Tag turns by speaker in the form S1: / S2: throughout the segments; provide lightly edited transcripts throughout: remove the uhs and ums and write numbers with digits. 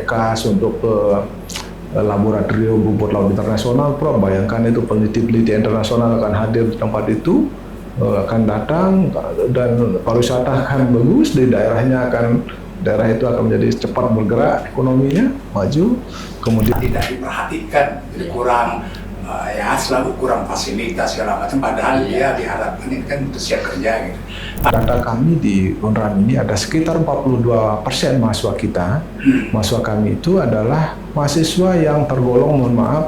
S1: Tekas untuk ke laboratorium rumput laut internasional, Prof. Bayangkan itu peneliti-peneliti internasional akan hadir di tempat itu, akan datang, dan pariwisata akan bagus di daerahnya, daerah itu akan menjadi cepat bergerak ekonominya, maju. Kemudian
S2: tidak diperhatikan, jadi kurang ya selalu kurang fasilitas segala macam, padahal dia diharapkan ini kan untuk siap kerja gitu.
S1: Data kami di UNRAM ini ada sekitar 42% mahasiswa kita. Mahasiswa kami itu adalah mahasiswa yang tergolong, mohon maaf,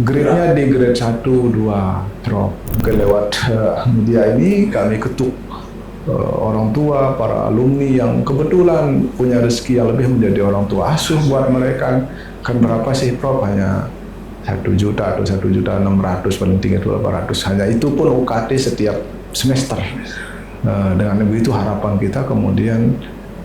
S1: grade-nya di grade 1, 2, Prof. Lewat media ini kami ketuk orang tua, para alumni yang kebetulan punya rezeki yang lebih menjadi orang tua asuh buat mereka. Kan berapa sih, Prof? Hanya 1 juta atau 1.600.000, paling tinggi itu 800. Hanya itu pun UKT setiap semester. Dengan begitu harapan kita kemudian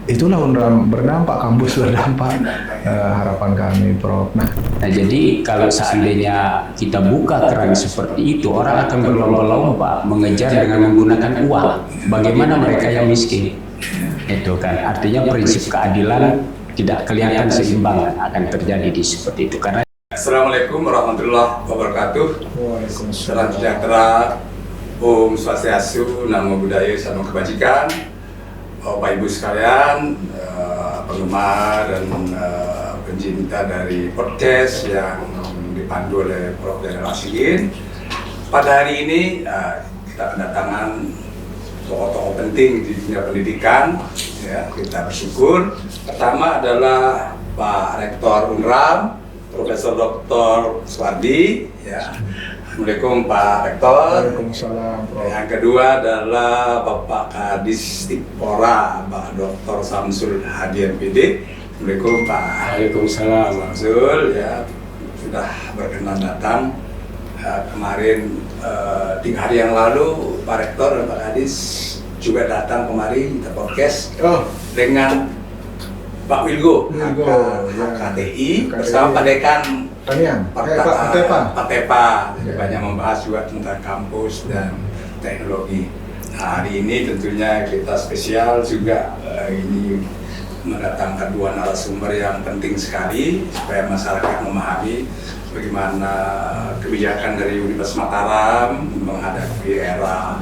S1: itulah UNRAM berdampak, kampus berdampak, harapan kami, Prof. Nah,
S3: jadi kalau seandainya kita buka keran seperti itu, orang akan berlomba-lomba mengejar dengan menggunakan uang. Bagaimana mereka yang miskin? Itu kan artinya prinsip keadilan tidak kelihatan seimbang akan terjadi di seperti itu. Karena
S2: Assalamualaikum warahmatullahi wabarakatuh. Salam sejahtera, Om Swastiastu, Namo Buddhaya, Salam Kebajikan. Bapak Ibu sekalian, penggemar dan pencinta dari podcast yang dipandu oleh Prof. Zainal Abidin. Pada hari ini kita kedatangan tokoh-tokoh penting di dunia pendidikan. Ya, kita bersyukur. Pertama adalah Pak Rektor UNRAM, Profesor Dr. Suwardi. Ya. Assalamualaikum Pak Rektor.
S1: Waalaikumsalam, Prof.
S2: Yang kedua adalah Bapak Kadis Tipora, Pak Dr. Samsul Hadi MPD. Assalamualaikum Pak.
S3: Waalaikumsalam.
S2: Samsul ya sudah berkenan datang. Kemarin 3 hari yang lalu Pak Rektor dan Pak Kadis juga datang kemari kita podcast dengan Pak Wilgo, HKTI bersama Pak Dekan Pak Tepa. Banyak membahas juga tentang kampus dan teknologi. Nah, hari ini tentunya kita spesial juga, ini mendatangkan 2 narasumber yang penting sekali supaya masyarakat memahami bagaimana kebijakan dari Universitas Mataram menghadapi era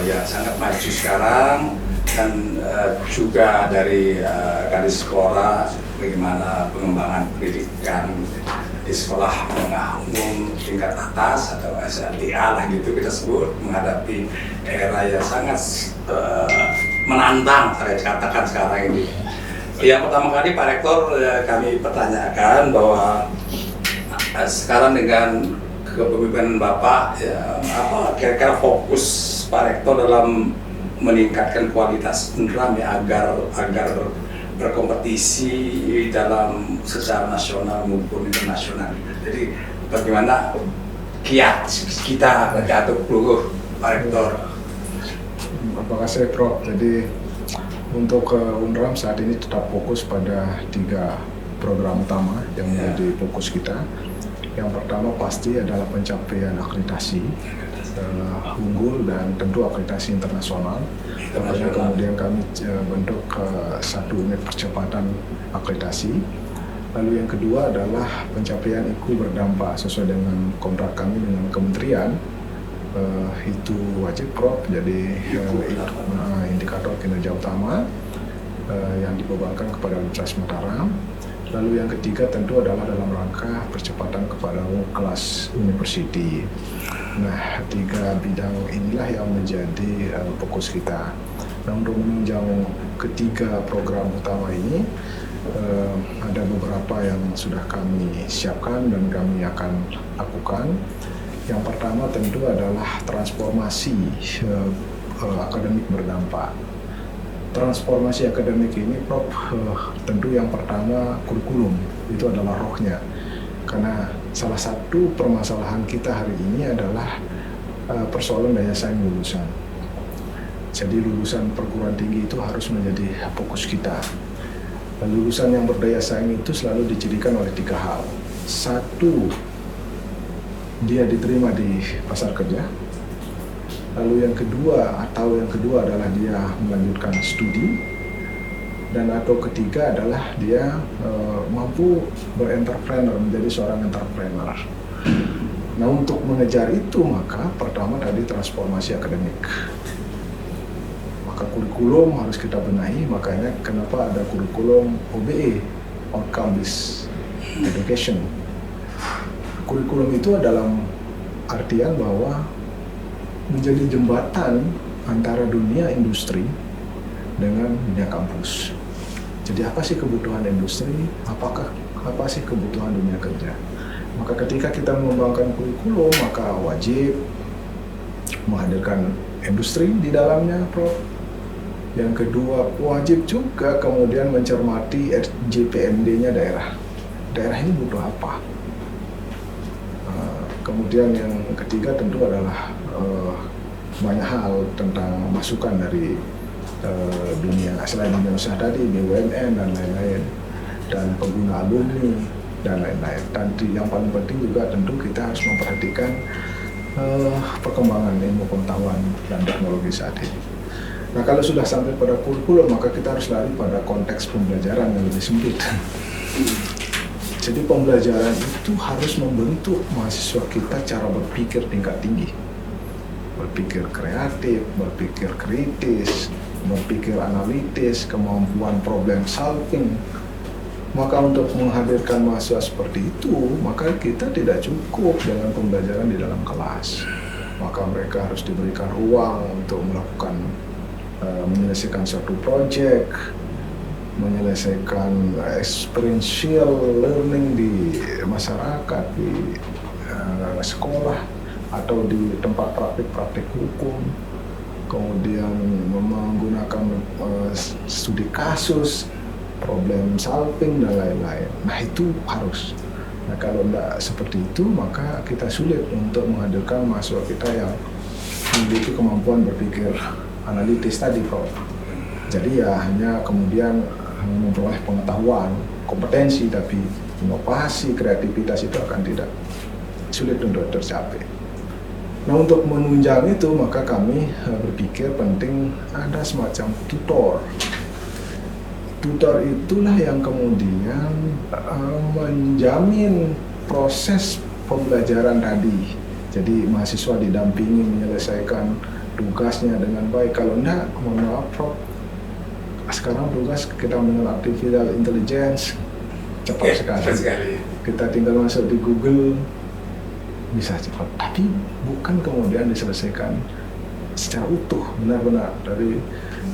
S2: yang sangat maju sekarang, dan juga dari Kadis Sekolah bagaimana pengembangan pendidikan di sekolah menengah umum tingkat atas atau SLTA lah gitu kita sebut, menghadapi era yang sangat menantang saya katakan sekarang ini. Yang pertama kali Pak Rektor kami pertanyakan bahwa sekarang dengan kepemimpinan Bapak ya, apa kira-kira fokus Pak Rektor dalam meningkatkan kualitas UNRAM ya, agar berkompetisi dalam secara nasional maupun internasional. Jadi bagaimana kiat kita atau peluruh Pak Rektor?
S1: Terima kasih, Prof. Jadi untuk UNRAM saat ini tetap fokus pada 3 program utama yang menjadi fokus kita. Yang pertama pasti adalah pencapaian akreditasi unggul dan tentu akreditasi internasional. Kemudian kami bentuk 1 unit percepatan akreditasi. Lalu yang kedua adalah pencapaian IKU berdampak sesuai dengan kontrak kami dengan kementerian. Itu wajib, Prof. Jadi indikator kinerja utama yang dibebankan kepada Universitas Mataram. Lalu yang ketiga tentu adalah dalam rangka percepatan kepada kelas university. Nah, 3 bidang inilah yang menjadi fokus kita. Nah, untuk menunjang ketiga program utama ini, ada beberapa yang sudah kami siapkan dan kami akan lakukan. Yang pertama tentu adalah transformasi akademik berdampak. Transformasi akademik ini, Prof, tentu yang pertama kurikulum, itu adalah rohnya. Karena salah satu permasalahan kita hari ini adalah persoalan daya saing lulusan. Jadi lulusan perguruan tinggi itu harus menjadi fokus kita. Dan lulusan yang berdaya saing itu selalu dijadikan oleh 3 hal. 1, dia diterima di pasar kerja. Lalu yang kedua adalah dia melanjutkan studi. Dan atau ketiga adalah dia mampu berentrepreneur, menjadi seorang entrepreneur. Nah, untuk mengejar itu maka pertama tadi transformasi akademik. Maka kurikulum harus kita benahi, makanya kenapa ada kurikulum OBE, Outcome Based Education. Kurikulum itu dalam artian bahwa menjadi jembatan antara dunia industri dengan dunia kampus. Jadi apa sih kebutuhan industri? Apa sih kebutuhan dunia kerja? Maka ketika kita mengembangkan kurikulum, maka wajib menghadirkan industri di dalamnya, Prof. Yang kedua, wajib juga kemudian mencermati JPMD-nya daerah. Daerah ini butuh apa? Kemudian yang ketiga tentu adalah banyak hal tentang masukan dari dunia, selain dunia usaha tadi, BUMN dan lain-lain, dan pengguna alumni dan lain-lain. Dan yang paling penting juga tentu kita harus memperhatikan perkembangan ilmu pengetahuan dan teknologi saat ini. Nah, kalau sudah sampai pada kurikulum, maka kita harus lari pada konteks pembelajaran yang lebih sempit. Jadi pembelajaran itu harus membentuk mahasiswa kita cara berpikir tingkat tinggi, berpikir kreatif, berpikir kritis, berpikir analitis, kemampuan problem solving. Maka untuk menghadirkan mahasiswa seperti itu, maka kita tidak cukup dengan pembelajaran di dalam kelas. Maka mereka harus diberikan ruang untuk melakukan menyelesaikan suatu proyek, menyelesaikan experiential learning di masyarakat, di sekolah atau di tempat praktik-praktik hukum, kemudian menggunakan studi kasus, problem solving dan lain-lain. Nah, itu harus. Nah, kalau tidak seperti itu, maka kita sulit untuk menghadirkan mahasiswa kita yang memiliki kemampuan berpikir analitis tadi, Prof. Jadi ya hanya kemudian memperoleh pengetahuan, kompetensi, tapi inovasi, kreativitas itu akan tidak sulit untuk tercapai. Nah, untuk menunjang itu maka kami berpikir penting ada semacam tutor. Tutor itulah yang kemudian menjamin proses pembelajaran tadi. Jadi mahasiswa didampingi menyelesaikan tugasnya dengan baik. Kalau enggak, mohon maaf, Prof, sekarang tugas kita mengenal artificial intelligence cepat sekali. Kita tinggal masuk di Google, bisa cepat. Tapi bukan kemudian diselesaikan secara utuh, benar-benar dari.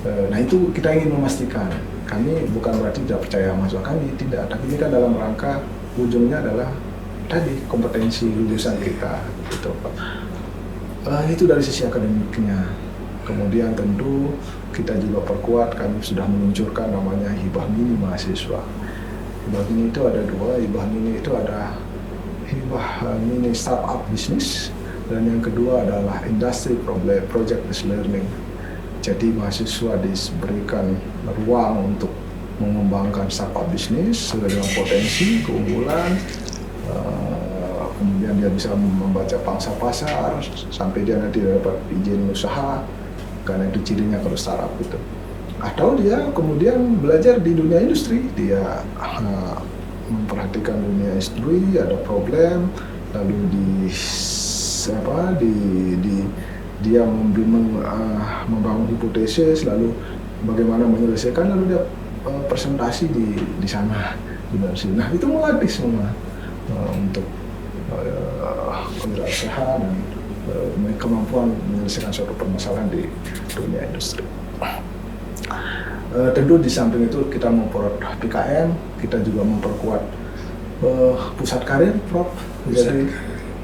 S1: Nah, itu kita ingin memastikan. Kami bukan berarti tidak percaya mahasiswa kami, tidak. Tapi ini kan dalam rangka ujungnya adalah tadi kompetensi lulusan kita, gitu. Itu dari sisi akademiknya. Kemudian tentu kita juga perkuat, kami sudah meluncurkan namanya hibah mini mahasiswa. Hibah mini itu ada dua, hibah mini itu ada hibah mini startup bisnis, dan yang kedua adalah industry project based learning. Jadi mahasiswa diberikan ruang untuk mengembangkan startup bisnis sesuai dengan potensi, keunggulan, kemudian dia bisa membaca pangsa pasar sampai dia nanti dapat izin usaha, karena itu cirinya kalau startup itu. Atau dia kemudian belajar di dunia industri, dia memperhatikan dunia industri, ada problem, lalu dia membangun hipotesis, lalu bagaimana menyelesaikan, lalu dia presentasi di sana. Nah, itu melatih semua untuk kewirausahaan dan kemampuan menyelesaikan suatu permasalahan di dunia industri. Tentu di samping itu kita memperkuat PKM, kita juga memperkuat pusat karir, Prof.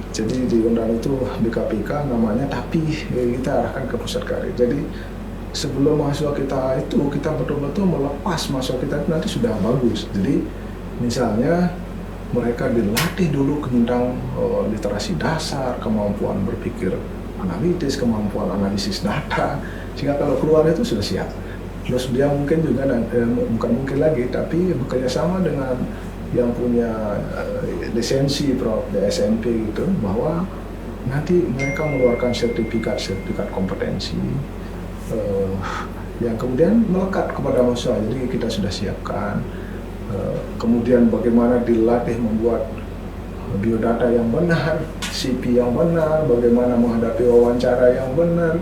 S1: Jadi di undang itu BKPK namanya, tapi kita arahkan ke pusat karir. Jadi sebelum mahasiswa kita itu, kita betul-betul melepas mahasiswa kita itu nanti sudah bagus. Jadi misalnya mereka dilatih dulu tentang literasi dasar, kemampuan berpikir analitis, kemampuan analisis data, sehingga kalau keluar itu sudah siap. Terus dia mungkin juga, bukan mungkin lagi, tapi bekerja sama dengan yang punya lisensi, Prof, di SMP gitu, bahwa nanti mereka mengeluarkan sertifikat kompetensi yang kemudian melekat kepada mahasiswa. Jadi kita sudah siapkan. Kemudian bagaimana dilatih membuat biodata yang benar, CV yang benar, bagaimana menghadapi wawancara yang benar,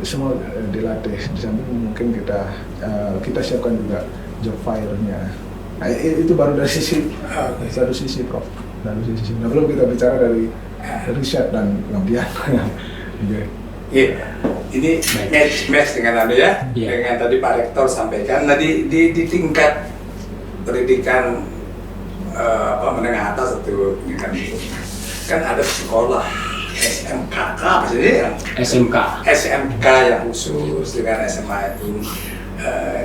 S1: semua dilatih. Di samping mungkin kita siapkan juga job fire-nya. Nah, itu baru dari satu sisi, Prof. Dari sisi. Nah, belum kita bicara dari riset dan pengabdian.
S2: Iya, ini match dengan dengan tadi Pak Rektor sampaikan. Nah, di tingkat pendidikan menengah atas atau kan ada sekolah SMKK maksudnya SMK yang khusus dengan SMA itu.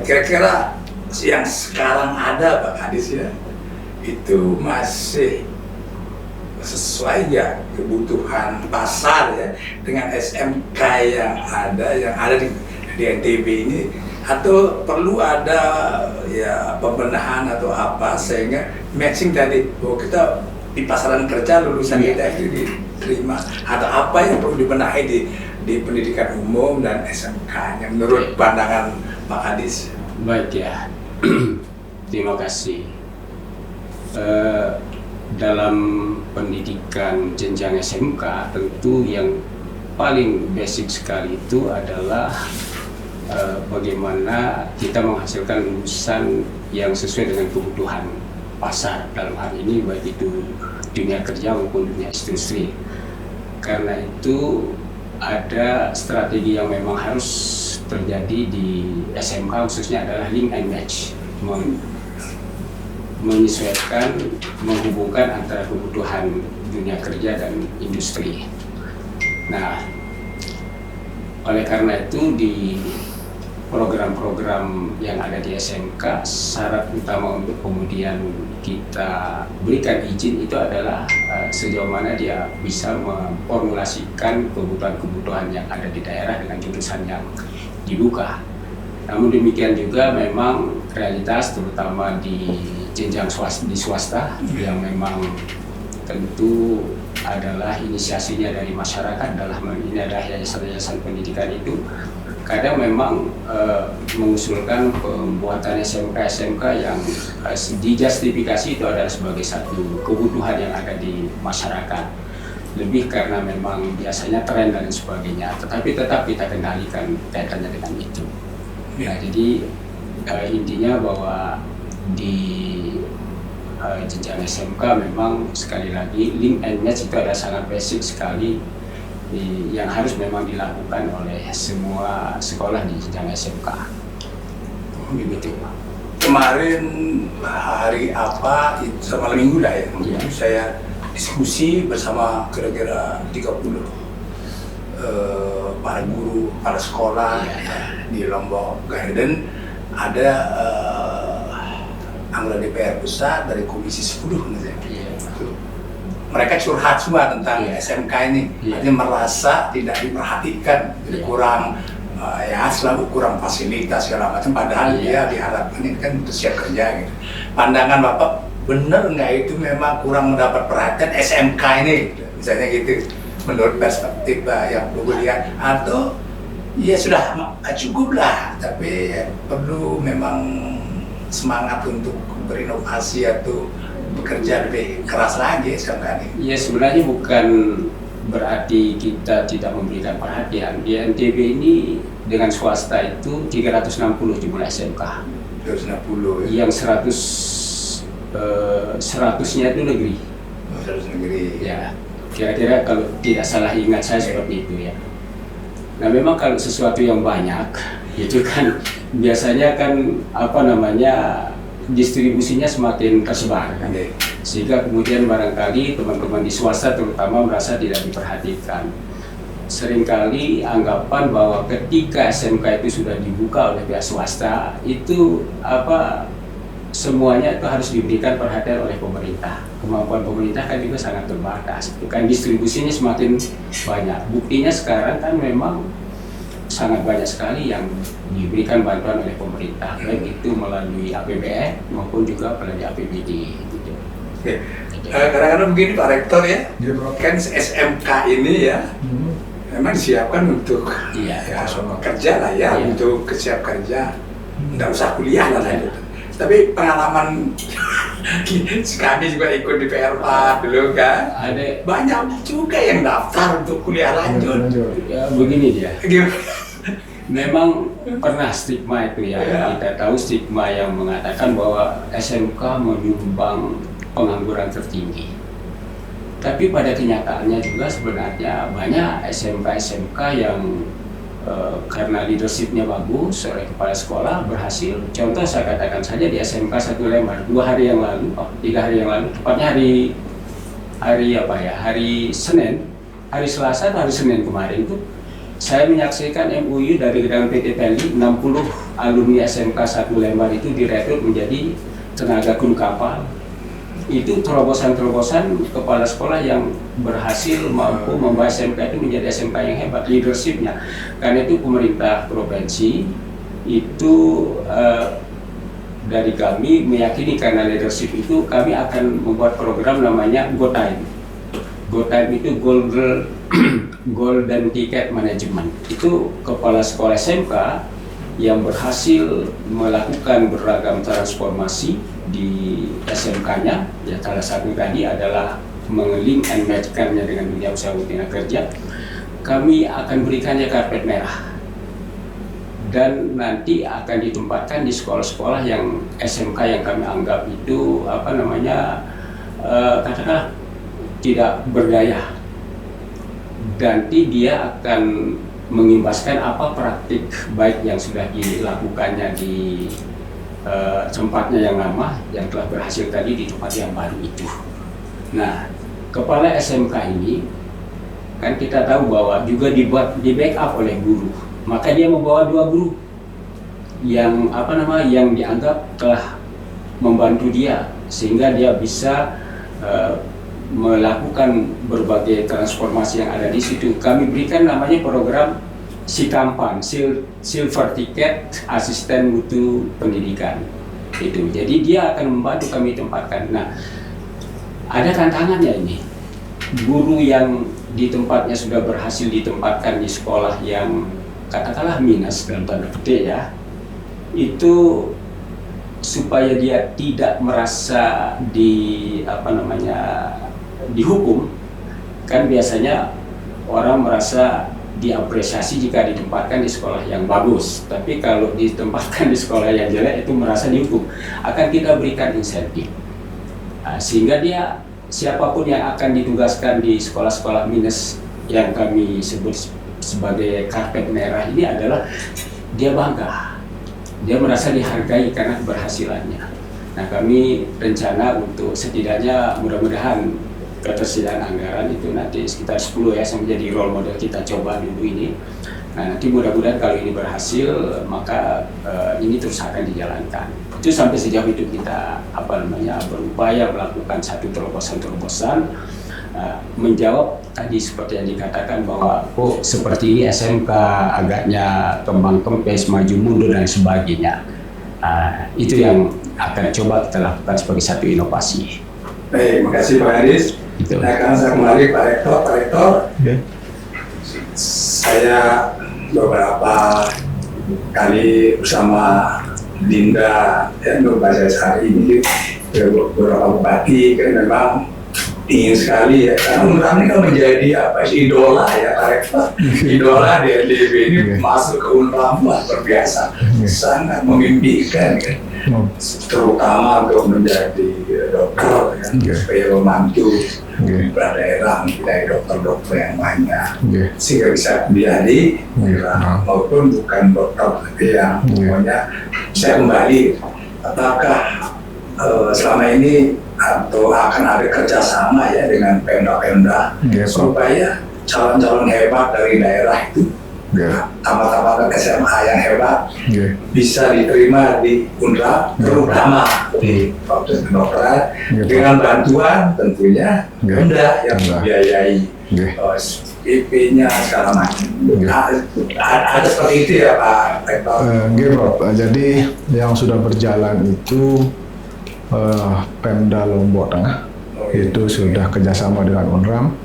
S2: Kira-kira yang sekarang ada Pak Kadis ya, itu masih sesuai ya kebutuhan pasar ya dengan SMK yang ada di NTB ini, atau perlu ada ya pembenahan atau apa sehingga matching tadi bahwa kita di pasaran kerja lulusan kita itu diterima, atau apa yang perlu dibenahi di pendidikan umum dan SMK-nya menurut pandangan Pak Kadis?
S3: Baik ya, terima kasih. Dalam pendidikan jenjang SMK tentu yang paling basic sekali itu adalah bagaimana kita menghasilkan lulusan yang sesuai dengan kebutuhan pasar dalam hal ini, baik itu dunia kerja maupun dunia industri. Karena itu ada strategi yang memang harus terjadi di SMK khususnya adalah link and match, menyesuaikan, menghubungkan antara kebutuhan dunia kerja dan industri. Nah, oleh karena itu di program-program yang ada di SMK, syarat utama untuk kemudian kita berikan izin itu adalah sejauh mana dia bisa memformulasikan kebutuhan-kebutuhan yang ada di daerah dengan jurusan yang dibuka. Namun demikian juga memang realitas terutama di jenjang swasta yang memang tentu adalah inisiasinya dari masyarakat dalam ini adalah yayasan-yayasan pendidikan itu kadang memang mengusulkan pembuatan SMK yang dijustifikasi itu adalah sebagai satu kebutuhan yang ada di masyarakat, lebih karena memang biasanya tren dan sebagainya, tetapi tetap kita kendalikan kaitannya dengan itu. Nah, jadi intinya bahwa di jenjang SMK memang sekali lagi link and match itu adalah sangat basic sekali yang harus memang dilakukan oleh semua sekolah di jenjang SMK. Begitu.
S2: Kemarin hari apa itu malam minggu lah ya, itu saya diskusi bersama kira-kira 30 para guru, para sekolah di Lombok Garden. Ada anggota DPR pusat dari Komisi 10 mereka curhat semua tentang SMK ini, artinya merasa tidak diperhatikan, kurang selalu kurang fasilitas segala macam, padahal dia diharapkan ini kan untuk siap kerja gitu. Pandangan Bapak benar nggak itu memang kurang mendapat perhatian SMK ini, misalnya gitu, menurut perspektif yang perlu lihat, atau ya sudah cukup lah, tapi perlu memang semangat untuk berinovasi atau bekerja lebih keras lagi sekarang ini.
S3: Ya sebenarnya bukan berarti kita tidak memberikan perhatian. Di NTB ini dengan swasta itu 360 jumlah SMK.
S2: 360
S3: ya. Yang 100-nya itu negeri.
S2: 100 negeri.
S3: Ya, kira-kira kalau tidak salah ingat saya seperti itu ya. Nah memang kalau sesuatu yang banyak itu kan biasanya kan distribusinya semakin tersebar kan? Sehingga kemudian barangkali teman-teman di swasta terutama merasa tidak diperhatikan. Seringkali anggapan bahwa ketika SMK itu sudah dibuka oleh pihak swasta itu semuanya itu harus diberikan perhatian oleh pemerintah. Kemampuan pemerintah kan juga sangat terbatas. Bukan distribusinya semakin banyak. Buktinya sekarang kan memang sangat banyak sekali yang diberikan bantuan oleh pemerintah, baik itu melalui APBN maupun juga melalui APBD. Gitu.
S2: Kadang-kadang begini Pak Rektor ya, kan SMK ini ya, memang disiapkan untuk
S3: Iya.
S2: ya, kerja lah ya,
S3: Iya.
S2: untuk siap kerja, nggak usah kuliah lah gitu. Tapi pengalaman kami juga ikut di PR4 dulu kan,
S3: Ada
S2: banyak juga yang daftar untuk kuliah lanjut.
S3: ya, begini dia.
S2: Gitu.
S3: Memang pernah stigma itu ya.
S2: Ya.
S3: Kita tahu stigma yang mengatakan bahwa SMK menyumbang pengangguran tertinggi. Tapi pada kenyataannya juga sebenarnya banyak SMK yang karena leadershipnya bagus oleh kepala sekolah berhasil. Contoh saya katakan saja di SMK 1 Lembang 3 hari yang lalu, tepatnya hari Senin, hari Selasa atau hari Senin kemarin itu saya menyaksikan MUI dari Gedang PT Pelni 60 alumni SMK 1 Lembang itu direkrut menjadi tenaga kru kapal. Itu terobosan-terobosan kepala sekolah yang berhasil mampu membawa SMK itu menjadi SMK yang hebat leadershipnya. Karena itu pemerintah provinsi itu dari kami meyakini karena leadership itu kami akan membuat program namanya GoTime. GoTime itu Golden Ticket Management. Itu kepala sekolah SMK yang berhasil melakukan beragam transformasi di SMK-nya, ya salah satu tadi adalah meng-link and match-kannya dengan dunia usaha tenaga kerja. Kami akan berikannya karpet merah dan nanti akan ditempatkan di sekolah-sekolah yang SMK yang kami anggap itu katakanlah tidak berdaya. Nanti dia akan mengimbaskan apa praktik baik yang sudah dilakukannya di tempatnya yang lama yang telah berhasil tadi di tempat yang baru itu. Nah, kepala SMK ini kan kita tahu bahwa juga di backup oleh guru. Maka dia membawa 2 guru yang yang dianggap telah membantu dia sehingga dia bisa melakukan berbagai transformasi yang ada di situ. Kami berikan namanya program Sikampan, Silver Ticket Asisten Mutu Pendidikan. Itu. Jadi dia akan membantu kami tempatkan. Nah, ada tantangannya ini. Guru yang di tempatnya sudah berhasil ditempatkan di sekolah yang katakanlah minus dalam tanda petik ya, itu supaya dia tidak merasa dihukum, kan biasanya orang merasa diapresiasi jika ditempatkan di sekolah yang bagus, tapi kalau ditempatkan di sekolah yang jelek itu merasa dihukum. Akan kita berikan insentif, sehingga dia siapapun yang akan ditugaskan di sekolah-sekolah minus yang kami sebut sebagai karpet merah ini adalah dia bangga, dia merasa dihargai karena keberhasilannya. Nah, kami rencana untuk setidaknya mudah-mudahan ketersediaan anggaran itu nanti sekitar 10 ya, yang menjadi role model kita coba dulu ini. Nah, nanti mudah-mudahan kalau ini berhasil maka ini terus akan dijalankan. Itu sampai sejauh itu kita berupaya melakukan satu terobosan-terobosan menjawab tadi seperti yang dikatakan bahwa seperti ini SMK agaknya kembang kempes, maju mundur dan sebagainya. Itu yang akan coba kita lakukan sebagai satu inovasi.
S2: Baik, makasih Pak Haris.
S3: Gitu.
S2: Nah, akan saya kembali Pak Rektor. Saya beberapa kali bersama Dinda dan Nur Sari ini beberapa bupati kan memang ingin sekali ya, karena Unram ini kan menjadi idola ya Pak Rektor. Idola di LDB ini masuk ke Unram luar biasa, sangat memimpikan kan. Terutama untuk menjadi dokter kan, supaya membantu daerah mempunyai dokter-dokter yang banyak, sehingga bisa menjadi maupun bukan dokter tapi yang pokoknya saya kembali apakah selama ini atau akan ada kerjasama ya dengan Pemda supaya calon-calon hebat dari daerah itu tamat-tamat SMA yang hebat bisa diterima di Unram, terutama di fakultas kedokteran dengan bantuan tentunya Pemda yang membiayai IP-nya segala macam. Ada seperti itu ya Pak Rektor?
S1: Prof. Jadi yang sudah berjalan itu Pemda Lombok Tengah itu sudah kerjasama dengan Unram.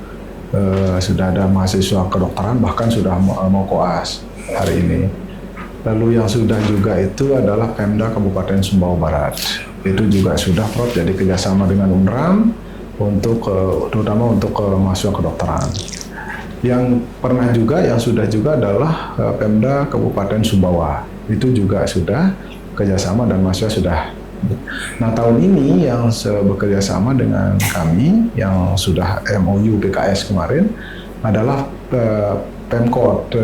S1: sudah ada mahasiswa kedokteran, bahkan sudah mau koas hari ini. Lalu yang sudah juga itu adalah Pemda Kabupaten Sumbawa Barat. Itu juga sudah Prof, jadi kerjasama dengan UNRAM untuk terutama untuk mahasiswa kedokteran. Yang pernah juga, yang sudah juga adalah Pemda Kabupaten Sumbawa. Itu juga sudah kerjasama dan mahasiswa sudah. Nah, tahun ini yang bekerja sama dengan kami yang sudah MOU PKS kemarin adalah Pemkot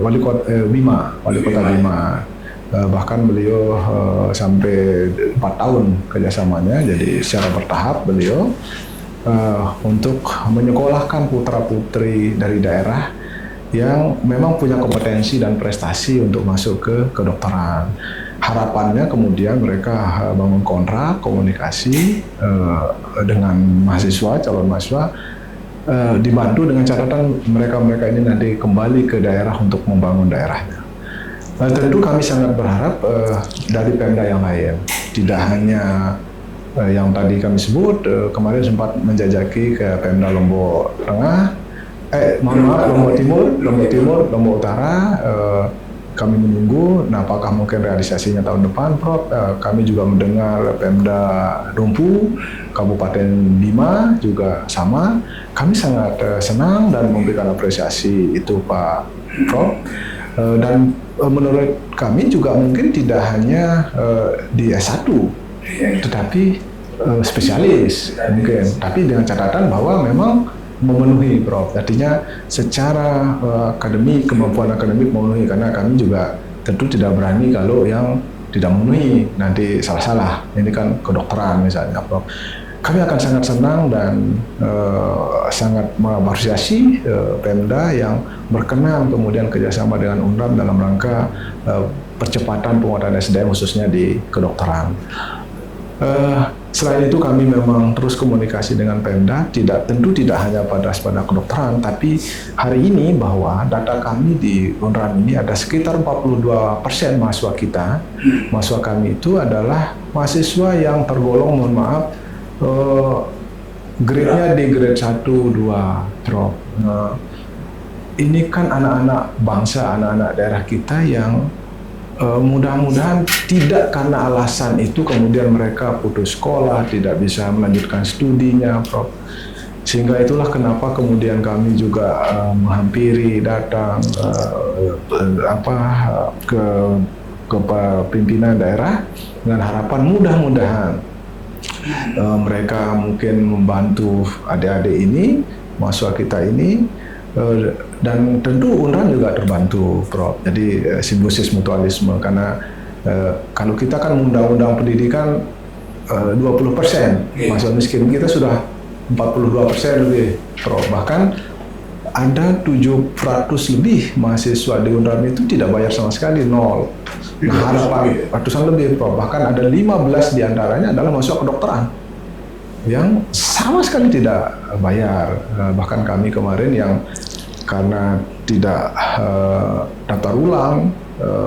S1: Wali Kota Bima. Bahkan beliau sampai 4 tahun kerjasamanya, jadi secara bertahap beliau untuk menyekolahkan putra-putri dari daerah yang memang punya kompetensi dan prestasi untuk masuk ke kedokteran. Harapannya kemudian mereka bangun kontrak komunikasi dengan mahasiswa, calon mahasiswa, dibantu dengan catatan mereka ini nanti kembali ke daerah untuk membangun daerahnya. Tentu kami sangat berharap dari Pemda yang lain, tidak hanya yang tadi kami sebut, kemarin sempat menjajaki ke Pemda Lombok Tengah, Lombok Timur, Lombok Utara. Kami menunggu, nah apakah mungkin realisasinya tahun depan, Prof? Kami juga mendengar Pemda Dumpu, Kabupaten Bima juga sama. Kami sangat senang dan memberikan apresiasi itu, Pak Prof. Dan menurut kami juga mungkin tidak hanya di S1, tetapi spesialis mungkin, tapi dengan catatan bahwa memang memenuhi, Prof. Artinya secara akademik, kemampuan akademik memenuhi, karena kami juga tentu tidak berani kalau yang tidak memenuhi nanti salah-salah. Ini kan kedokteran misalnya, Prof. Kami akan sangat senang dan sangat mengapresiasi Pemda yang berkenan kemudian kerjasama dengan UNRAM dalam rangka percepatan penguatan SDM khususnya di kedokteran. Selain itu kami memang terus komunikasi dengan Pemda, tentu tidak hanya pada kedokteran, tapi hari ini bahwa data kami di UNRAM ini ada sekitar 42% mahasiswa kita, mahasiswa kami itu adalah mahasiswa yang tergolong, mohon maaf, grade-nya di grade 1, 2, Prof. Ini kan anak-anak bangsa, anak-anak daerah kita yang mudah-mudahan tidak karena alasan itu kemudian mereka putus sekolah, tidak bisa melanjutkan studinya, Prof. Sehingga itulah kenapa kemudian kami juga menghampiri, datang ke pimpinan daerah dengan harapan mudah-mudahan mereka mungkin membantu adik-adik ini, mahasiswa kita ini. Dan tentu UNRAM juga terbantu, Prof. Jadi simbiosis mutualisme, karena kalau kita kan undang-undang pendidikan 20% mahasiswa miskin, kita sudah 42% lebih, Prof. Bahkan ada 700 lebih mahasiswa di UNRAM itu tidak bayar sama sekali, 0. Nah, harapan ratusan lebih, Prof. Bahkan ada 15 diantaranya adalah mahasiswa kedokteran yang sama sekali tidak bayar. Bahkan kami kemarin yang karena tidak daftar ulang,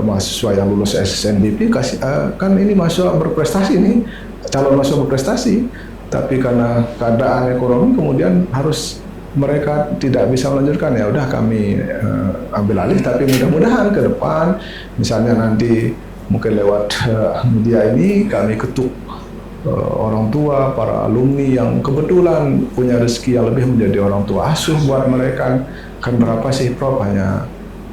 S1: mahasiswa yang lulus SNBP, kan ini mahasiswa berprestasi nih, calon mahasiswa berprestasi, tapi karena keadaan ekonomi kemudian harus mereka tidak bisa melanjutkan, ya udah kami ambil alih. Tapi mudah-mudahan ke depan, misalnya nanti mungkin lewat media ini kami ketuk orang tua, para alumni yang kebetulan punya rezeki yang lebih menjadi orang tua asuh buat mereka. Kan berapa sih, Prof? Hanya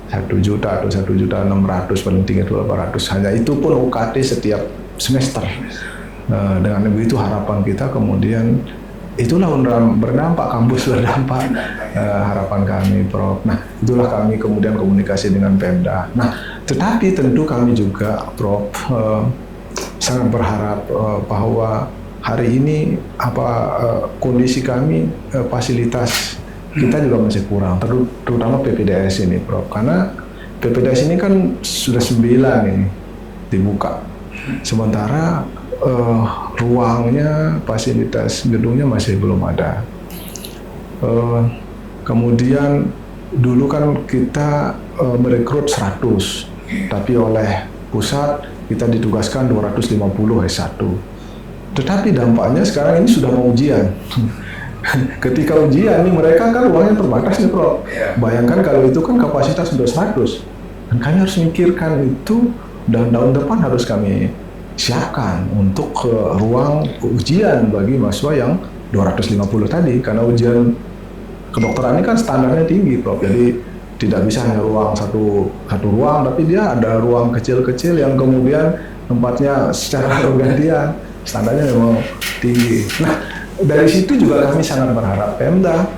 S1: 1 juta atau 1.600.000, paling tinggi itu 800. Hanya itu pun UKT setiap semester. Dengan begitu harapan kita kemudian itulah UNRAM berdampak, kampus berdampak, harapan kami, Prof. Nah, itulah kami kemudian komunikasi dengan Pemda. Nah, tetapi tentu kami juga, Prof, sangat berharap bahwa hari ini kondisi kami, fasilitas kita juga masih kurang, terutama PPDS ini, Prof. Karena PPDS ini kan sudah 9 ini dibuka, sementara ruangnya, fasilitas gedungnya masih belum ada. Kemudian dulu kan kita merekrut 100, tapi oleh pusat kita ditugaskan 250 S1. Tetapi dampaknya sekarang ini sudah mau ujian. ketika ujian nih mereka kan ruangnya terbatas nih Prof.
S2: Ya.
S1: Bayangkan kalau itu kan kapasitas sudah 100 dan kami harus mikirkan itu dan tahun depan harus kami siapkan untuk ruang ujian bagi mahasiswa yang 250 tadi karena ujian kedokteran ini kan standarnya tinggi Prof. Jadi tidak bisa hanya ruang satu ruang tapi dia ada ruang kecil-kecil yang kemudian tempatnya secara bergantian standarnya memang tinggi. Nah, dari situ juga kami sangat berharap Pemda.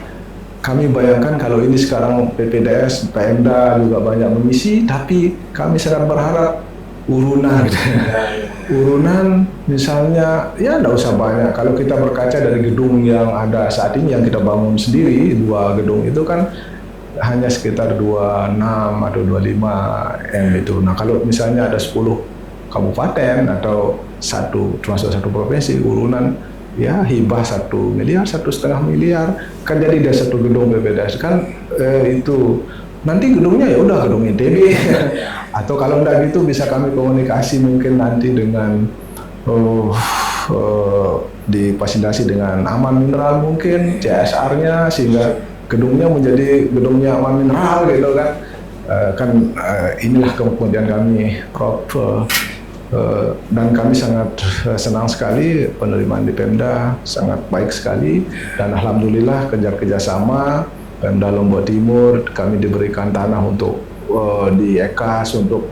S1: Kami bayangkan kalau ini sekarang PPDS, Pemda juga banyak mengisi, tapi kami sangat berharap urunan. Urunan misalnya, ya tidak usah banyak. Kalau kita berkaca dari gedung yang ada saat ini yang kita bangun sendiri, 2 gedung itu kan hanya sekitar 26 atau 25 M itu. Nah, kalau misalnya ada 10 kabupaten atau termasuk satu provinsi urunan ya hibah 1 miliar, 1,5 miliar kan jadi ada satu gedung PPDS kan itu nanti gedungnya ya udah gedung ITB atau kalau enggak gitu bisa kami komunikasi mungkin nanti dengan difasilitasi dengan Aman Mineral mungkin CSR-nya sehingga gedungnya menjadi gedungnya Aman Mineral gitu kan inilah kemudian kami Prof. Dan kami sangat senang sekali penerimaan di Pemda sangat baik sekali dan alhamdulillah kerjasama Pemda Lombok Timur kami diberikan tanah untuk di EKAS untuk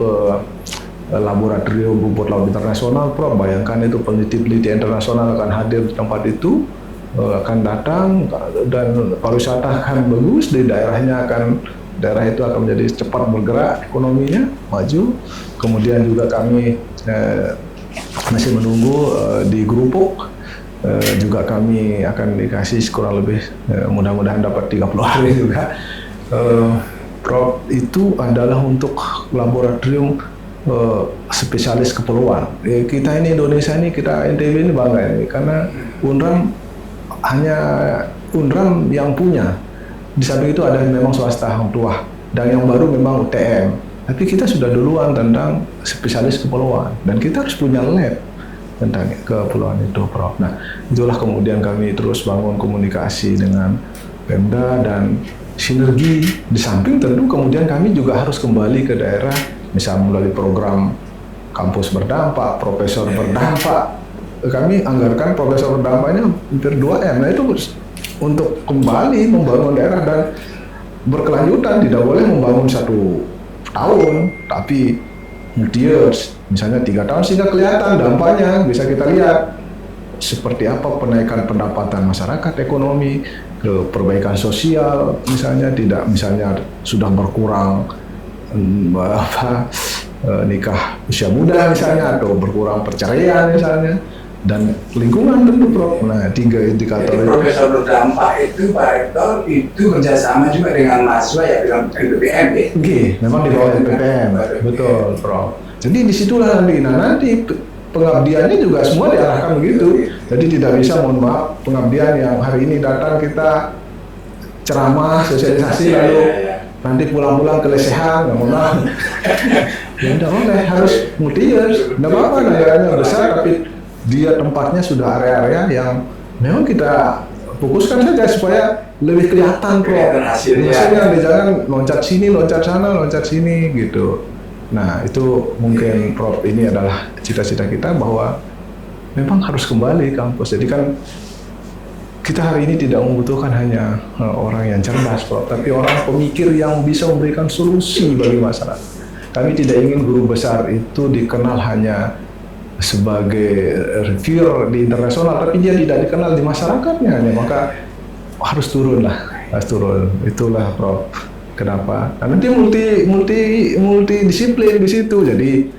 S1: laboratorium rumput laut internasional Prof. Bayangkan itu peneliti-peneliti internasional akan hadir di tempat itu akan datang dan pariwisata akan bagus di daerahnya daerah itu akan menjadi cepat bergerak ekonominya maju. Kemudian juga kami masih menunggu di Grupuk juga kami akan dikasih kurang lebih mudah-mudahan dapat 30 hari juga. Prof itu adalah untuk laboratorium spesialis kepulauan. Kita ini Indonesia ini kita NTB ini bangga ini karena UNRAM hanya UNRAM yang punya. Di samping itu ada memang swasta Hang Tuah dan yang baru memang UTM. Tapi kita sudah duluan tentang spesialis kepulauan dan kita harus punya lab tentang kepulauan itu, Prof. Nah, itulah kemudian kami terus bangun komunikasi dengan Pemda dan sinergi. Di samping tentu kemudian kami juga harus kembali ke daerah, misalnya melalui program kampus berdampak, profesor berdampak. Kami anggarkan profesor berdampaknya hampir 2 M. Nah, itu untuk kembali membangun daerah dan berkelanjutan, tidak boleh membangun 1 tahun, tapi multi-years, misalnya 3 tahun sehingga kelihatan dampaknya, bisa kita lihat seperti apa penaikan pendapatan masyarakat, ekonomi, ke perbaikan sosial, misalnya sudah berkurang nikah usia muda misalnya atau berkurang perceraian misalnya. Dan lingkungan tentu Prof. Nah, 3 indikator
S2: itu. Profesor berdampak itu Pak Rektor itu kerjasama juga dengan mahasiswa ya dengan PPM ya?
S1: Memang di bawah PPM, betul Prof. Jadi disitulah nanti pengabdiannya juga semua diarahkan begitu. Jadi tidak bisa mohon maaf pengabdian yang hari ini datang kita ceramah, sosialisasi lalu nanti pulang-pulang ke lesehan, nggak mau maaf. Ya tidak boleh, harus multi-years, nggak apa-apa negaranya besar tapi dia tempatnya sudah area-area yang memang kita fokuskan saja supaya lebih kelihatan Prof. Hasilnya jangan loncat sini, loncat sana, loncat sini gitu. Nah itu mungkin Prof ini adalah cita-cita kita bahwa memang harus kembali kampus. Jadi kan kita hari ini tidak membutuhkan hanya orang yang cerdas Prof, tapi orang pemikir yang bisa memberikan solusi bagi masyarakat. Kami tidak ingin guru besar itu dikenal hanya sebagai reviewer di internasional, tapi dia tidak dikenal di masyarakatnya, maka harus turun. Itulah Prof. Kenapa? Karena dia multidisiplin di situ. Jadi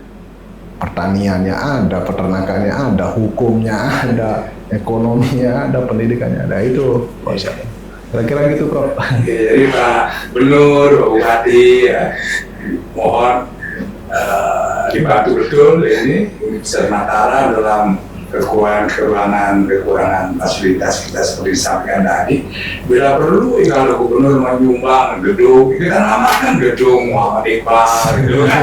S1: pertaniannya ada, peternakannya ada, hukumnya ada, ekonominya ada, pendidikannya ada. Itu kira-kira gitu Prof.
S2: Jadi Pak Benur, Pak Bupati, mohon dibantu betul ini Universitas Mataram dalam kekurangan fasilitas kita seperti disampaikan tadi. Bila perlu, kalau gubernur menyumbang gedung, kita namakan gedung Muhammad Iqbal, gitu kan,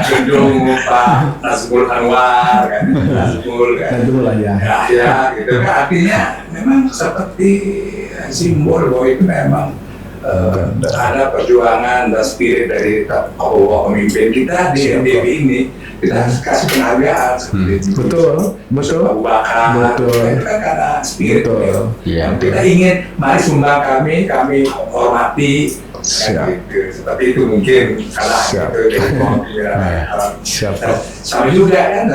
S2: gedung Pak Nazmul Anwar, kan, Nazmul, kan, ya, gitu kan. Artinya memang seperti simbol bahwa itu memang ada perjuangan dan spirit dari pemimpin kita di NTB ini. Kita harus kasih penghargaan seperti itu.
S1: Betul.
S2: Abu Bakar, itu kan karena spirit.
S3: Iya.
S2: Kita ingin, mari sumbang kami hormati. Kan, gitu. Seperti itu mungkin kalah gitu. Sama juga kan,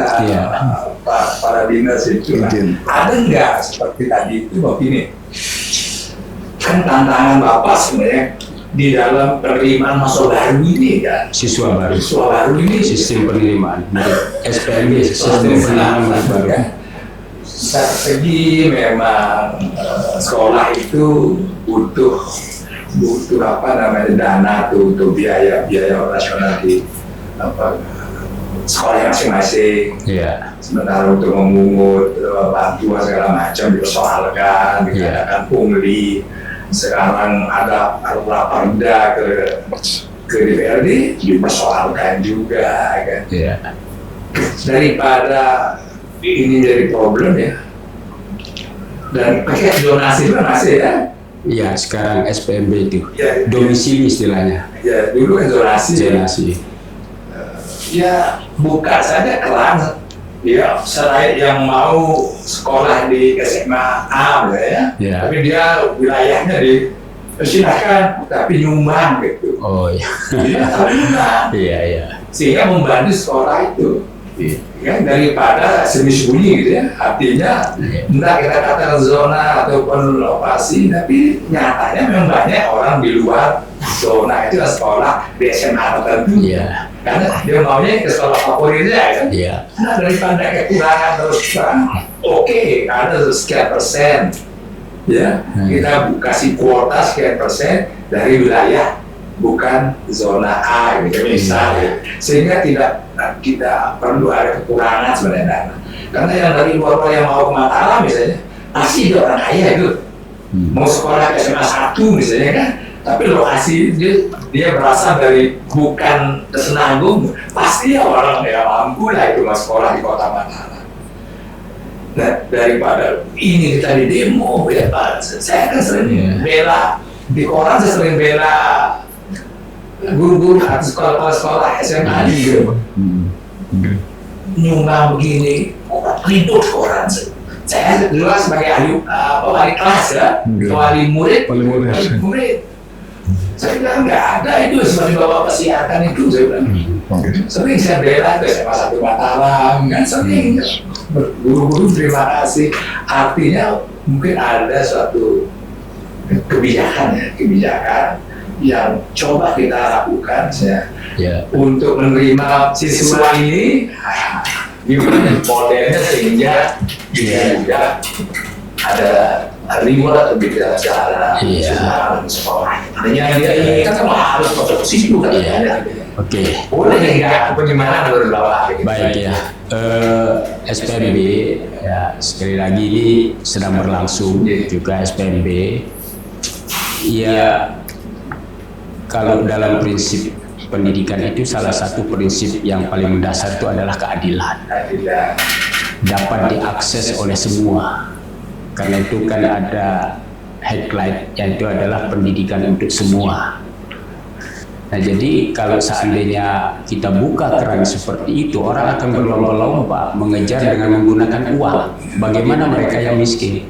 S2: para dinas itu. Ada nggak seperti tadi itu begini? Kan tantangan Bapak sebenarnya di dalam penerimaan mahasiswa baru ini kan,
S3: siswa baru
S2: ini
S3: sistem penerimaan SPMB, sistem penerimaan baru
S2: kan. Segi memang sekolah itu butuh dana tuh untuk biaya operasional di sekolah masing-masing. Sementara untuk memungut bantuan segala macam dipersoalkan, dikatakan pungli. Sekarang ada raperda ke DPRD dipersoalkan juga, kan. Daripada ini jadi problem ya, dan pakai donasi itu masih ya.
S3: Iya, sekarang SPMB itu domisili istilahnya.
S2: Ya, dulu kan zonasi. Ya, buka saja keran. Ya, selain yang mau sekolah di SMA A, ya, tapi dia wilayahnya di silakan, tapi nyumbang gitu.
S3: Oh iya. Iya.
S2: Sehingga membantu sekolah itu. Ya, daripada sembunyi-sembunyi gitu ya. Artinya entah kita katakan zona ataupun lokasi, tapi nyatanya memang banyak orang di luar zona itu sekolah di SMA tertentu. Karena dia maunya ke sekolah favoritnya kan. Nah, daripada kekurangan terus oke, ada sekian persen. Ya, kita kasih kuota sekian persen dari wilayah bukan zona A gitu misalnya, sehingga tidak perlu ada kekurangan sebenarnya dana. Karena yang dari luar yang mau ke Mataram misalnya pasti itu orang kaya itu mau sekolah SMA 1 misalnya kan, tapi lokasi dia berasal dari bukan Senagung, pasti ya orang yang mampu lah itu mau sekolah di kota Mataram. Nah, daripada ini kita di demo ya Pak, saya kan sering bela di koran, saya sering bela guru-guru atau sekolah SMA gitu. Nyumbang begini, ribut koran. Saya dulu sebagai wali kelas ya, wali murid. Saya bilang nggak ada itu seperti bapak siarkan itu, saya bilang. Sering saya bela ke SMA 1 Mataram, kan sering. Guru-guru terima kasih. Artinya mungkin ada suatu kebijakan yang coba kita lakukan untuk menerima siswa ini gimana modelnya sehingga juga ada reward atau beda cara sekolah. Artinya dia kan harus posisi bukan boleh nggak bagaimana menurut Bapak?
S3: Baik ya, SPMB ya sekali lagi ini sedang berlangsung juga SPMB. Ya, kalau dalam prinsip pendidikan itu salah satu prinsip yang paling mendasar itu adalah keadilan. Dapat diakses oleh semua. Karena itu kan ada headline yaitu adalah pendidikan untuk semua. Nah, jadi kalau seandainya kita buka keran seperti itu, orang akan berlomba-lomba mengejar dengan menggunakan uang. Bagaimana mereka yang miskin?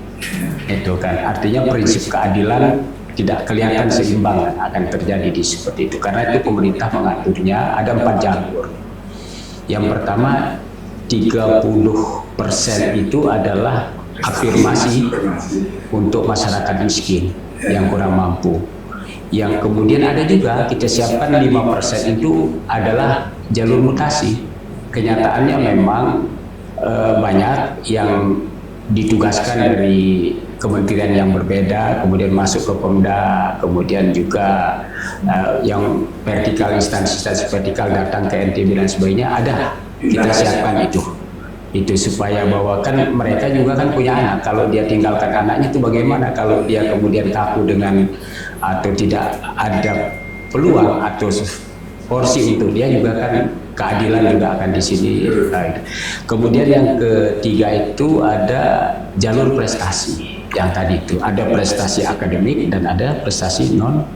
S3: Itu kan artinya prinsip keadilan tidak kelihatan seimbang akan terjadi di seperti itu. Karena itu pemerintah mengaturnya ada 4 jalur. Yang pertama 30% itu adalah afirmasi untuk masyarakat miskin yang kurang mampu. Yang kemudian ada juga kita siapkan 5% itu adalah jalur mutasi. Kenyataannya memang banyak yang ditugaskan dari kementerian yang berbeda, kemudian masuk ke Pemda, kemudian juga yang vertikal, instansi vertikal datang ke NTB dan sebagainya, ada kita siapkan itu. Itu supaya bahwa kan mereka juga kan punya anak, kalau dia tinggalkan anaknya itu bagaimana kalau dia kemudian kaku dengan atau tidak ada peluang atau porsi untuk dia juga kan keadilan juga akan di sini. Kemudian yang ketiga itu ada jalur prestasi. Yang tadi itu ada prestasi akademik dan ada prestasi non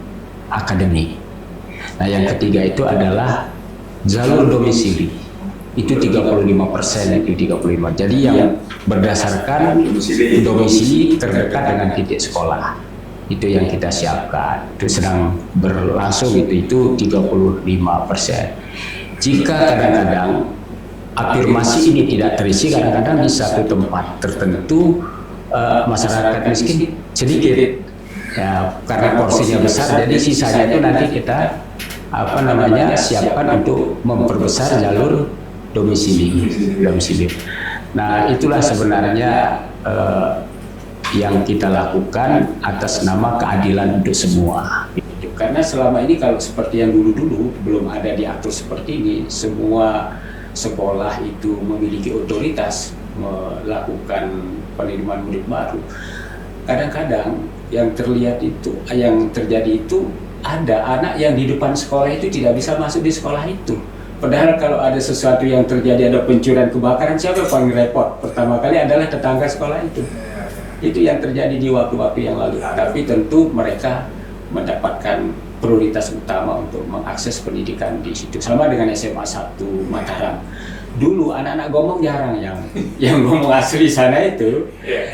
S3: akademik. Nah, yang ketiga itu adalah jalur domisili. Itu 35%, itu 35. Jadi yang berdasarkan domisili terdekat dengan titik sekolah. Itu yang kita siapkan. Itu sedang berlangsung itu 35%. Jika kadang-kadang afirmasi ini tidak terisi, kadang-kadang di satu tempat tertentu masyarakat miskin sedikit. Ya, karena porsinya besar, jadi sisanya itu nanti kita siapkan untuk memperbesar jalur domisili. Nah, itulah sebenarnya yang kita lakukan atas nama keadilan untuk semua. Karena selama ini kalau seperti yang dulu-dulu belum ada diatur seperti ini, semua sekolah itu memiliki otoritas melakukan penerimaan murid baru. Kadang-kadang yang terjadi itu ada anak yang di depan sekolah itu tidak bisa masuk di sekolah itu. Padahal kalau ada sesuatu yang terjadi, ada pencurian, kebakaran, siapa yang paling repot? Pertama kali adalah tetangga sekolah itu. Itu yang terjadi di waktu-waktu yang lalu. Tapi tentu mereka mendapatkan prioritas utama untuk mengakses pendidikan di situ. Sama dengan SMA 1 Mataram. Dulu anak-anak Gomong jarang yang ngomong asli sana itu.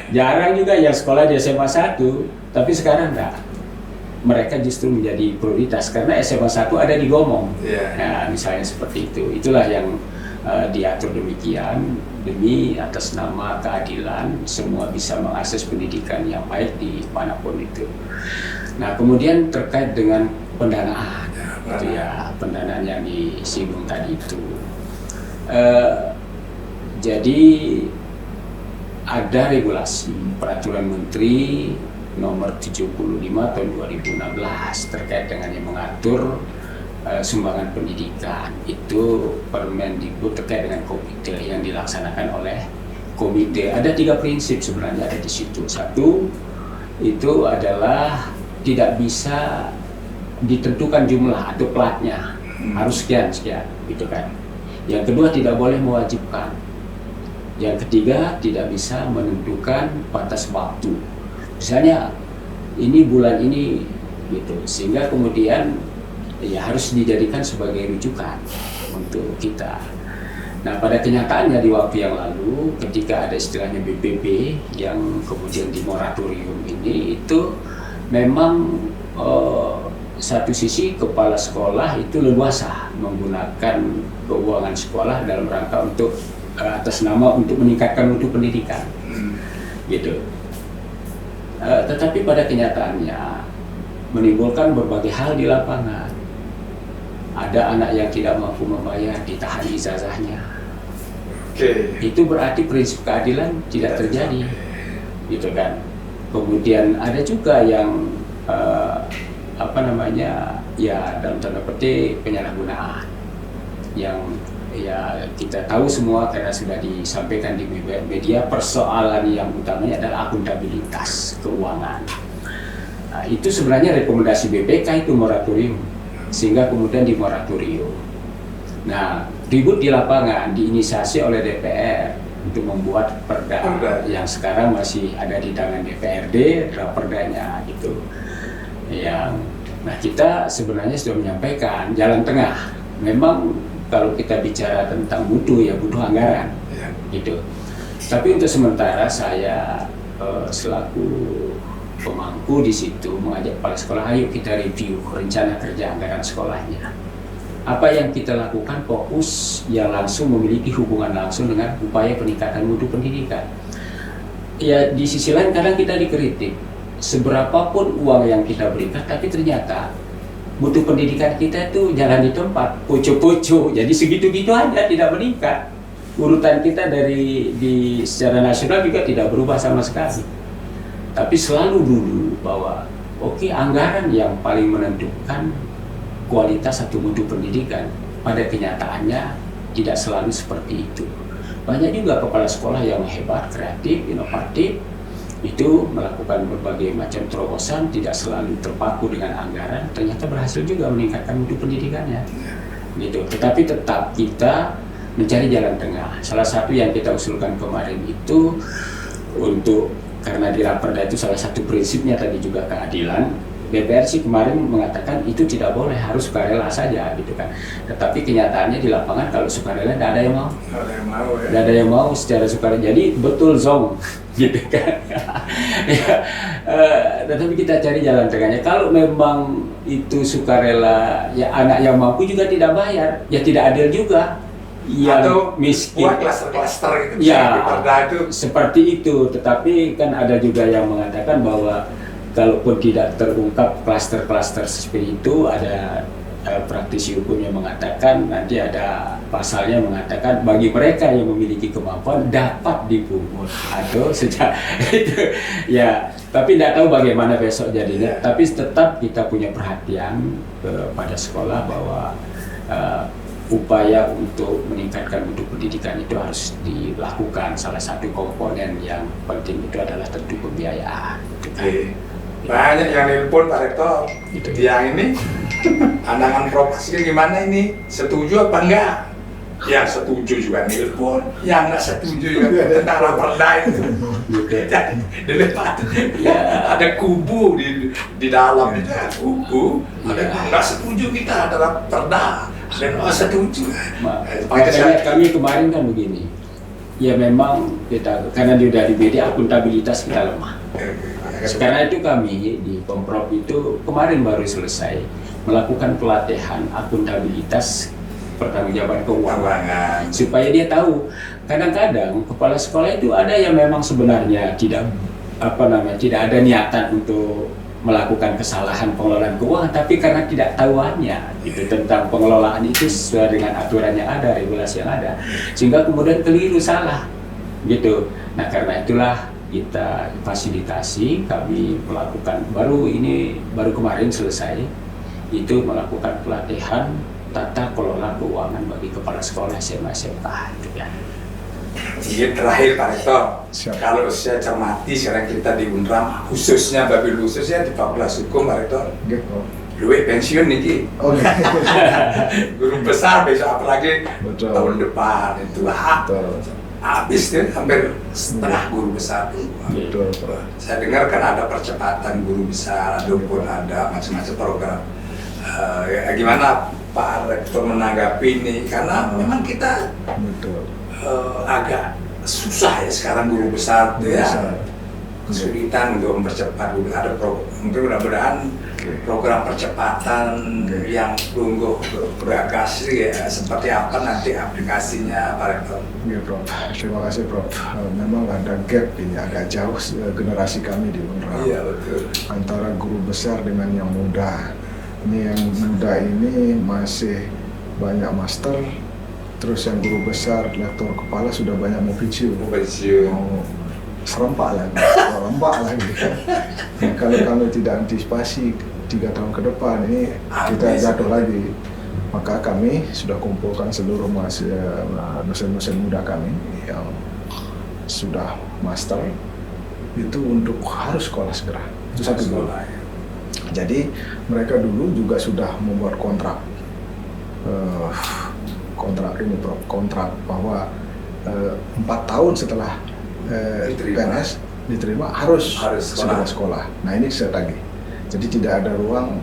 S3: Jarang juga yang sekolah di SMA 1, tapi sekarang enggak. Mereka justru menjadi prioritas karena SMA 1 ada di Gomong. Nah, misalnya seperti itu. Itulah yang diatur demikian demi atas nama keadilan semua bisa mengakses pendidikan yang baik di manapun itu. Nah, kemudian terkait dengan pendanaan, itu ya pendanaan yang disinggung tadi itu. Jadi ada regulasi peraturan menteri nomor 75 tahun 2016 terkait dengan yang mengatur sumbangan pendidikan. Itu Permendikbud terkait dengan komite yang dilaksanakan oleh komite. Ada 3 prinsip sebenarnya ada di situ. Satu, itu adalah tidak bisa ditentukan jumlah atau platnya, harus sekian gitu kan. Yang kedua, tidak boleh mewajibkan. Yang ketiga, tidak bisa menentukan batas waktu. Misalnya ini bulan ini gitu, sehingga kemudian ya harus dijadikan sebagai rujukan untuk kita. Nah, pada kenyataannya di waktu yang lalu ketika ada istilahnya BPP yang kemudian di moratorium ini, itu memang satu sisi kepala sekolah itu leluasa menggunakan keuangan sekolah dalam rangka untuk atas nama untuk meningkatkan mutu pendidikan gitu. Tetapi pada kenyataannya menimbulkan berbagai hal di lapangan. Ada anak yang tidak mampu membayar, ditahan ijazahnya. Itu berarti prinsip keadilan tidak terjadi, gitu kan. Kemudian ada juga yang ya dalam tanda petik penyalahgunaan, yang ya kita tahu semua karena sudah disampaikan di media. Persoalan yang utamanya adalah akuntabilitas keuangan. Nah, itu sebenarnya rekomendasi BPK itu moratorium, sehingga kemudian di moratorium. Nah, ribut di lapangan diinisiasi oleh DPR untuk membuat perda yang sekarang masih ada di tangan DPRD, perdanya gitu. Nah, kita sebenarnya sudah menyampaikan jalan tengah. Memang kalau kita bicara tentang butuh anggaran, gitu. Tapi untuk sementara saya selaku pemangku di situ mengajak kepala sekolah, ayo kita review rencana kerja anggaran sekolahnya. Apa yang kita lakukan fokus yang langsung memiliki hubungan langsung dengan upaya peningkatan mutu pendidikan. Ya, di sisi lain kadang kita dikritik, seberapapun uang yang kita berikan, tapi ternyata mutu pendidikan kita itu jalan di tempat, poco-poco, jadi segitu-gitu aja, tidak meningkat. Urutan kita secara nasional juga tidak berubah sama sekali. Tapi selalu dulu bahwa anggaran yang paling menentukan kualitas atau mutu pendidikan, pada kenyataannya tidak selalu seperti itu. banyak juga kepala sekolah yang hebat, kreatif, inovatif, itu melakukan berbagai macam terobosan, tidak selalu terpaku dengan anggaran, ternyata berhasil juga meningkatkan mutu pendidikannya. Gitu. Tetapi tetap kita mencari jalan tengah. Salah satu yang kita usulkan kemarin itu untuk, karena di Raperda itu salah satu prinsipnya tadi juga keadilan. DPR sih kemarin mengatakan itu tidak boleh, harus sukarela saja gitu kan. Tetapi kenyataannya di lapangan kalau sukarela tidak ada yang mau. Tidak ada yang mau secara sukarela. Jadi betul zong gitu kan. Ya, tetapi kita cari jalan tengahnya. Kalau memang itu sukarela, ya anak yang mampu juga tidak bayar, ya tidak adil juga. Yang
S2: atau
S3: miskin,
S2: buat klaster-klaster gitu,
S3: ya,
S2: itu
S3: seperti itu. Tetapi kan ada juga yang mengatakan bahwa kalaupun tidak terungkap klaster-klaster seperti itu, ada praktisi hukum yang mengatakan, nanti ada pasalnya mengatakan bagi mereka yang memiliki kemampuan dapat dipungut atau sejak itu ya. Tapi tidak tahu bagaimana besok jadinya. Tapi tetap kita punya perhatian kepada sekolah bahwa upaya untuk meningkatkan mutu pendidikan itu harus dilakukan. Salah satu komponen yang penting itu adalah tentu pembiayaan.
S2: Banyak yang nelpon Pak Rektor,
S3: Gitu.
S2: yang ini pandangan Prof gimana ini, setuju apa enggak? Yang setuju juga nelpon, yang enggak setuju juga tentang Raperda itu. Jadi ada kubu di dalam itu, kubu ada yang enggak setuju kita ada Raperda, ada yang enggak setuju.
S3: Makanya kami kemarin kan begini, ya memang kita karena dari BD akuntabilitas kita lemah. Karena itu kami di Pemprov itu kemarin baru selesai melakukan pelatihan akuntabilitas pertanggungjawaban keuangan supaya dia tahu. Kadang-kadang kepala sekolah itu ada yang memang sebenarnya tidak ada niatan untuk melakukan kesalahan pengelolaan keuangan, tapi karena tidak tahuannya itu tentang pengelolaan itu sesuai dengan aturan yang ada, regulasi yang ada, sehingga kemudian keliru, salah gitu. Nah karena itulah kita fasilitasi, kami melakukan baru kemarin selesai itu melakukan pelatihan tata kelola keuangan bagi kepala sekolah SMA SMK gitu ya.
S2: Jadi terakhir Pak Rektor,
S1: Siap.
S2: kalau saya cermati sekarang kita di Unram, khususnya Babil khususnya di Fakultas Hukum Pak Rektor,
S1: Gitu.
S2: duit pensiun nih
S1: Oh,
S2: guru besar besok apalagi
S1: Betul.
S2: tahun depan itu
S1: betul.
S2: habis deh hampir setengah guru besar.
S1: Betul, Pak.
S2: Saya dengar kan ada percepatan guru besar, ataupun ada macam-macam program. Ya, gimana Pak Rektor menanggapi ini? Karena memang kita
S1: Betul.
S2: agak susah ya sekarang guru besar tuh ya.
S1: Besar.
S2: Kesulitan untuk mempercepat. Ada mungkin mudah-mudahan program percepatan
S1: Oke.
S2: yang tunggu beragas ya, seperti apa nanti aplikasinya Pak Rektor.
S1: Iya, Prof. Terima kasih, Prof. Memang ada gap ini, agak jauh generasi kami di Unram
S2: Iya betul.
S1: antara guru besar dengan yang muda. Ini yang muda ini masih banyak master, terus yang guru besar, lektor kepala sudah banyak mau pensiun.
S2: Pensiun.
S1: Mau serempak lagi, lembak lagi. Nah, kalau kami tidak antisipasi 3 tahun ke depan ini kita jatuh lagi. Maka kami sudah kumpulkan seluruh dosen-dosen muda kami yang sudah master itu untuk harus sekolah segera. Itu satu dulu. Jadi mereka dulu juga sudah membuat kontrak kontrak bahwa 4 tahun setelah PNS diterima harus segera sekolah. Nah ini saya tagih. Jadi tidak ada ruang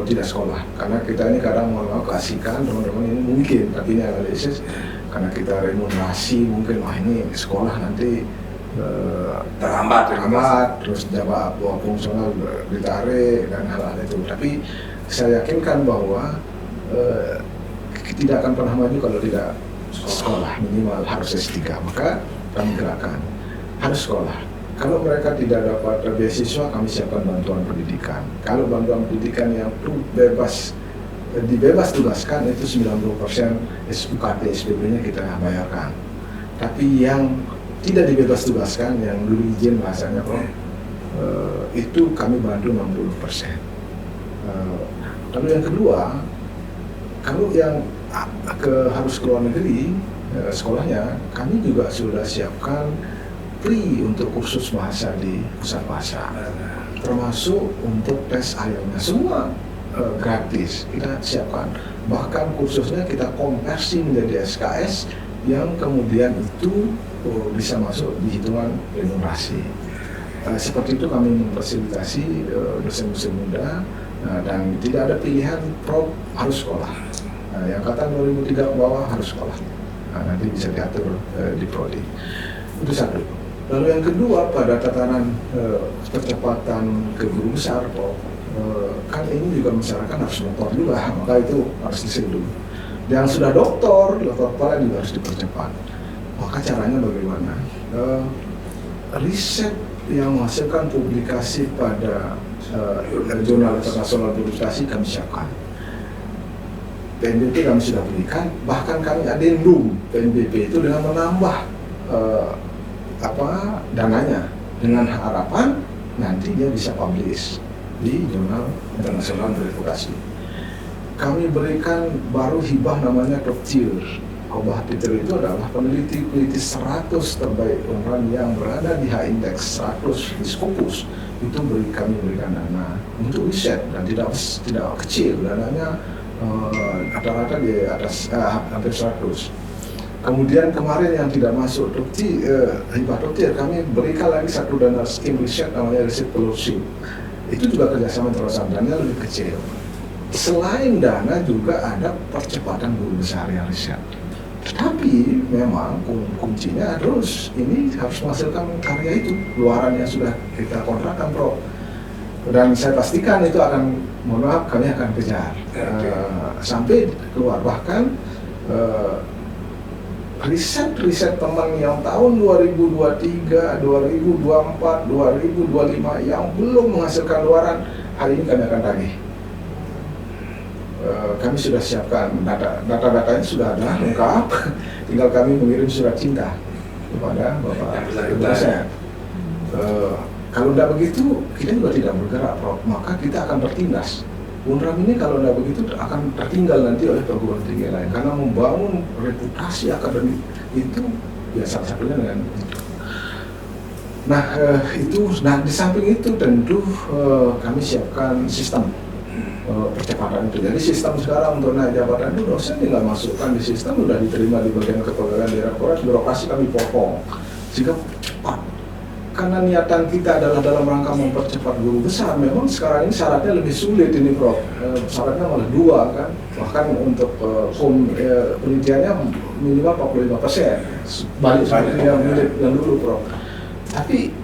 S1: tidak sekolah. Karena kita ini kadang mau kasihkan teman-teman ini mungkin, tapi ini analisis karena kita remunerasi mungkin wah ini sekolah nanti terhambat, terus jabatan fungsional ditarik dan hal-hal itu. Tapi saya yakinkan bahwa tidak akan pernah maju kalau tidak sekolah, minimal harus S3. Maka kami gerakan harus sekolah. Kalau mereka tidak dapat beasiswa, kami siapkan bantuan pendidikan. Kalau bantuan pendidikan yang dibebas tugaskan itu 90% UKT SPP-nya kita bayarkan. Tapi yang tidak dibebas tugaskan, yang dulu izin bahasanya itu kami bantu 60%. Lalu yang kedua, kalau yang harus ke luar negeri sekolahnya, kami juga sudah siapkan free untuk kursus bahasa di pusat bahasa, termasuk untuk tes IELTS-nya semua gratis kita siapkan. Bahkan kursusnya kita konversi menjadi SKS yang kemudian itu bisa masuk di hitungan remunerasi. Seperti itu kami memfasilitasi dosen-dosen muda, dan tidak ada pilihan harus sekolah. Yang kata 2003 ke bawah harus sekolah. Nanti bisa diatur di prodi. Itu satu. Lalu yang kedua, pada tatanan percepatan ke guru besar, kan ini juga masyarakat harus doktor juga, maka itu harus diseduh. Yang sudah doktor kepala juga harus dipercepat. Maka caranya bagaimana? Riset yang menghasilkan publikasi pada jurnal internasional publikasi kami siapkan. PNBP kami sudah berikan, bahkan kami adendum PNBP itu dengan menambah dananya, dengan harapan nantinya bisa publish di jurnal internasional verifikasi. Kami berikan baru hibah namanya Doktir. Obah Peter itu adalah peneliti 100 terbaik Unram yang berada di H-Index 100 di Scopus. Itu kami berikan dana untuk riset, dan tidak kecil, dananya rata-rata di atas hampir 100. Kemudian kemarin yang tidak masuk hibah Doktir, kami berikan lagi satu dana skim riset namanya Riset Fellowship. Itu juga kerjasama internasional, dananya lebih kecil. Selain dana juga ada percepatan guru besar yang riset. Tetapi memang kuncinya terus ini harus menghasilkan karya itu, luaran yang sudah kita kontrakkan, Prof. Dan saya pastikan itu akan, mohon maaf, kami akan kejar sampai keluar. Bahkan riset teman yang tahun 2023, 2024, 2025 yang belum menghasilkan luaran, hari ini kami akan tagih. Kami sudah siapkan data-datanya, sudah ada lengkap, tinggal kami mengirim surat cinta kepada Bapak dosen. Kalau tidak begitu, kita juga tidak bergerak, Prof. Maka kita akan bertindas. Unram ini kalau tidak begitu akan tertinggal nanti oleh perguruan tinggi lain, karena membangun reputasi akademik itu ya salah satunya dengan itu. Nah, di samping itu tentu kami siapkan sistem percepatan itu. Jadi sistem sekarang untuk naik jabatan itu dosen tinggal masukkan di sistem, sudah diterima di bagian kepegawaian direktorat, birokrasi kami potong sehingga cepat. Karena niatan kita adalah dalam rangka mempercepat guru besar. Memang sekarang ini syaratnya lebih sulit ini, Prof. Syaratnya malah 2 kan. Bahkan untuk penelitiannya minimal 45%. Balik seperti yang dulu, Prof. Tapi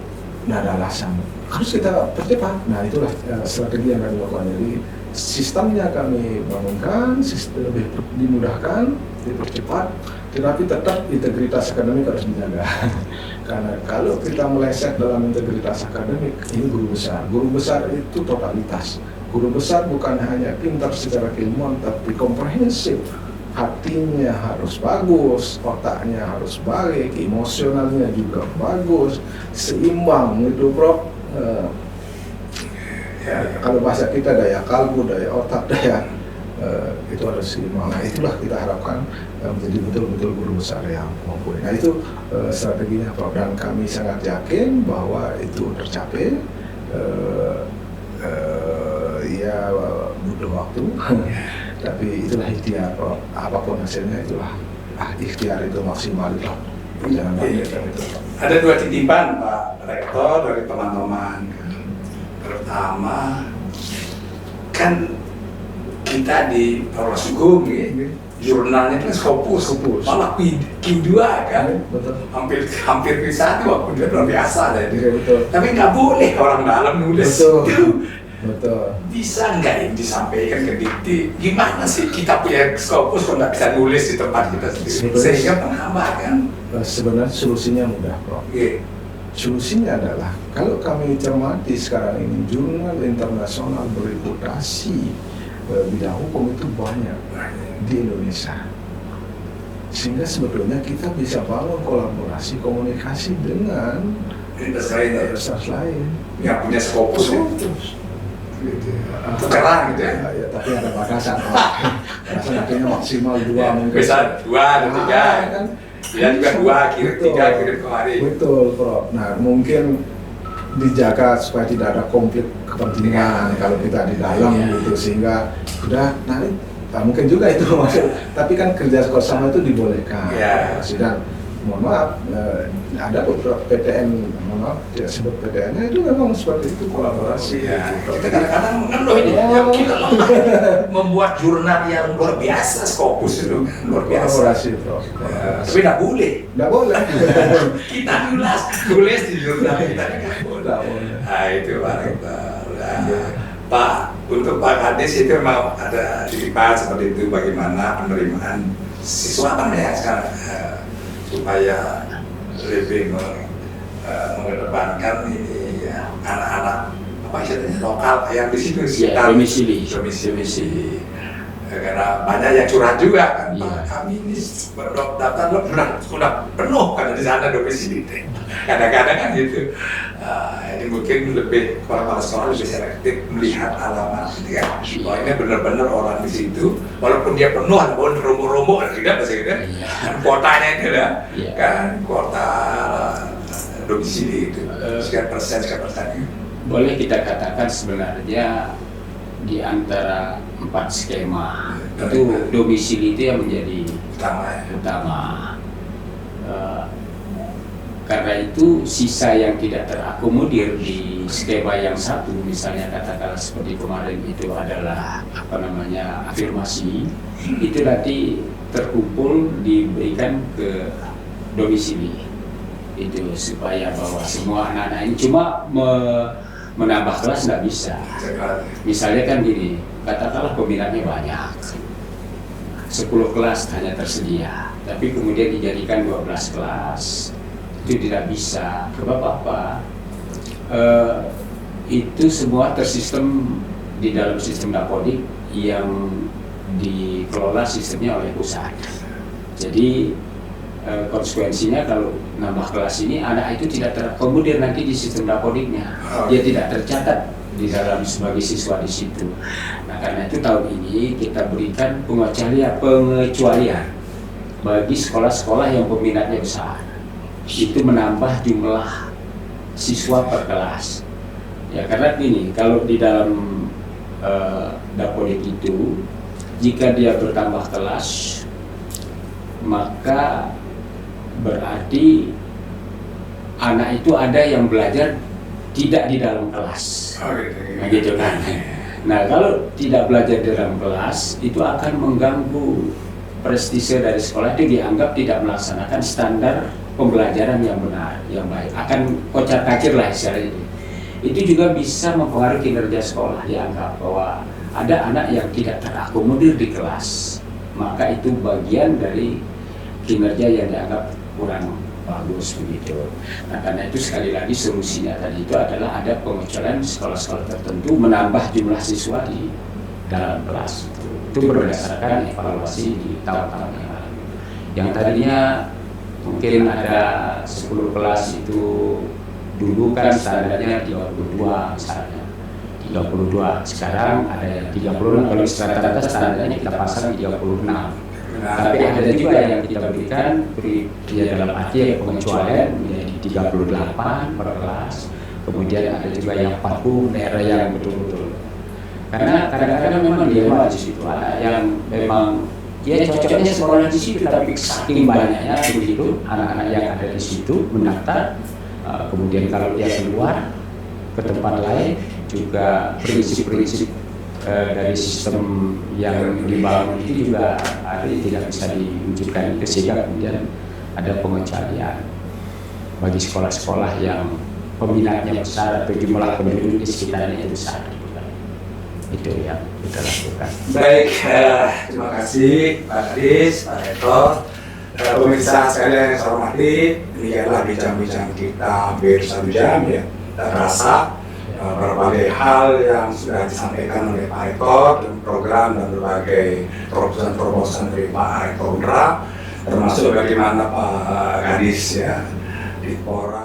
S1: tidak ada alasan. Harus kita percepat. Nah, itulah strategi yang kami lakukan. Jadi sistemnya kami bangunkan, sistem lebih dimudahkan, dipercepat, tetapi tetap integritas akademik harus dijaga. Karena kalau kita meleset dalam integritas akademik, ini guru besar. Guru besar itu totalitas. Guru besar bukan hanya pintar secara keilmuan, tapi komprehensif. Hatinya harus bagus, otaknya harus baik, emosionalnya juga bagus, seimbang itu, Prof. Kalau bahasa kita daya kalbu, daya otak, daya itu harus seimbang. Nah, itulah kita harapkan menjadi betul-betul guru besar yang mumpuni. Nah, itu strateginya, Prof. Dan kami sangat yakin bahwa itu tercapai. Ya butuh waktu, tapi itulah ikhtiar, Prof. Apapun hasilnya itulah ikhtiar itu maksimal, Prof. Jangan itu.
S2: Ada 2 titipan, Pak Rektor, dari teman-teman. Pertama, kan kita di Fakultas Hukum, jurnalnya itu Scopus, malah Q2 kan, hampir Q1 waktu dia luar biasa deh. Tapi nggak boleh orang dalam nulis.
S1: Betul.
S2: Bisa nggak ini disampaikan ke Dikti? Gimana sih kita punya Scopus kok nggak bisa nulis di tempat kita sendiri? Sehingga penambah kan?
S1: Sebenarnya solusinya mudah, Prof. Solusinya adalah kalau kami cermati sekarang ini jurnal internasional bereputasi bidang hukum itu banyak di Indonesia, sehingga sebetulnya kita bisa bangun kolaborasi komunikasi dengan universitas lain
S2: yang punya Scopus. Tukeran gitu ya?
S1: Ya, tapi ada batasan. artinya maksimal 2 mungkin.
S2: Bisa 2 atau 3.
S1: Kan?
S2: Ya juga 2 kirim, 3 kirim kemarin.
S1: Betul, Prof. Nah, mungkin dijaga supaya tidak ada konflik kepentingan kalau kita di dalam gitu, sehingga udah mungkin juga itu maksud, tapi kan kerja sama itu dibolehkan. Sedang mohon maaf, ada beberapa PTN, mohon maaf, ya sebut PTN-nya itu memang seperti itu, kolaborasi.
S2: Kita kadang-kadang mengeluh ini, kita membuat jurnal yang luar biasa, Scopus itu luar biasa.
S1: Kolaborasi, Prof.
S2: Tapi nggak boleh.
S1: Nggak boleh.
S2: Kita tulis di jurnal kita nggak boleh. Nah itu Pak, untuk Pak Kadis itu memang ada dilipat seperti itu, bagaimana penerimaan siswa kan ya sekarang supaya lebih mengedepankan ini ya, anak-anak apa istilahnya lokal yang di situ sekitar
S3: domisili.
S2: Karena banyak yang curhat juga kan, Pak, kami ini daftar sudah penuh kan di sana domisili. Kadang-kadang kan gitu. Ini mungkin lebih kepala sekolah lebih selektif melihat alamat, ya. Bahwa ini benar-benar orang di situ, walaupun dia penuh, walaupun romo-romo, tidak bahasa kita, kuotanya itu lah, kan kuota domisili itu, sekian persen.
S3: Boleh kita katakan sebenarnya di antara 4 skema itu domisili itu yang menjadi utama. Karena itu sisa yang tidak terakomodir di skema yang satu, misalnya katakanlah seperti kemarin itu adalah afirmasi, itu nanti terkumpul diberikan ke domisili itu supaya bahwa semua anak-anak ini cuma menambah kelas nggak bisa. Misalnya kan gini, katakanlah peminatnya banyak, 10 kelas hanya tersedia, tapi kemudian dijadikan 12 kelas. Itu tidak bisa. Sebab apa? Itu semua tersistem di dalam sistem Dapodik yang dikelola sistemnya oleh pusat. Jadi konsekuensinya kalau nambah kelas ini, anak itu tidak terakomodir nanti di sistem Dapodiknya. Dia tidak tercatat di dalam sebagai siswa di situ. Nah, karena itu tahun ini kita berikan pengecualian bagi sekolah-sekolah yang peminatnya besar. Itu menambah jumlah siswa per kelas. Ya, karena gini, kalau di dalam Dapodik itu, jika dia bertambah kelas, maka berarti anak itu ada yang belajar tidak di dalam kelas. Nah, gitu kan. Nah, kalau tidak belajar di dalam kelas, itu akan mengganggu prestise dari sekolah. Itu dianggap tidak melaksanakan standar pembelajaran yang benar, yang baik, akan kocar-kacir lah istilahnya. Itu juga bisa mempengaruhi kinerja sekolah. Dianggap bahwa ada anak yang tidak terakomodir di kelas, maka itu bagian dari kinerja yang dianggap kurang bagus begitu. Nah, karena itu sekali lagi solusinya tadi itu adalah ada pengecualian sekolah-sekolah tertentu menambah jumlah siswa di dalam kelas. Itu berdasarkan evaluasi di tahun-tahun yang lalu. Yang tadinya mungkin ada 10 kelas itu dulu kan standarnya 32 misalnya, 32. Sekarang ada yang 36, kalau rata-rata standarnya kita pasang 36. Tapi ada juga yang kita berikan dalam arti pengecualian menjadi 38 per kelas. Kemudian ada juga yang 40 daerah yang betul-betul. Karena kadang-kadang memang dia di situ ada yang memang ya cocoknya sekolah di situ, tapi saking banyaknya begitu anak-anak yang ada di situ mendaftar, kemudian kalau dia keluar ke tempat lain juga prinsip-prinsip dari sistem yang dibangun itu juga ada tidak bisa diwujudkan, sehingga kemudian ada pengecualian bagi sekolah-sekolah yang peminatnya besar atau jumlah penduduk di sekitarnya besar. Itu yang kita lakukan.
S2: Baik, terima kasih Pak Kadis, Pak Rektor, pemirsa sekalian yang saya hormati. Demikianlah bincang-bincang kita hampir 1 jam ya, dan rasa berbagai hal yang sudah disampaikan oleh Pak Rektor dan program dan berbagai terobosan-terobosan dari Pak Rektor Unra, termasuk bagaimana Pak Kadis ya di Pora.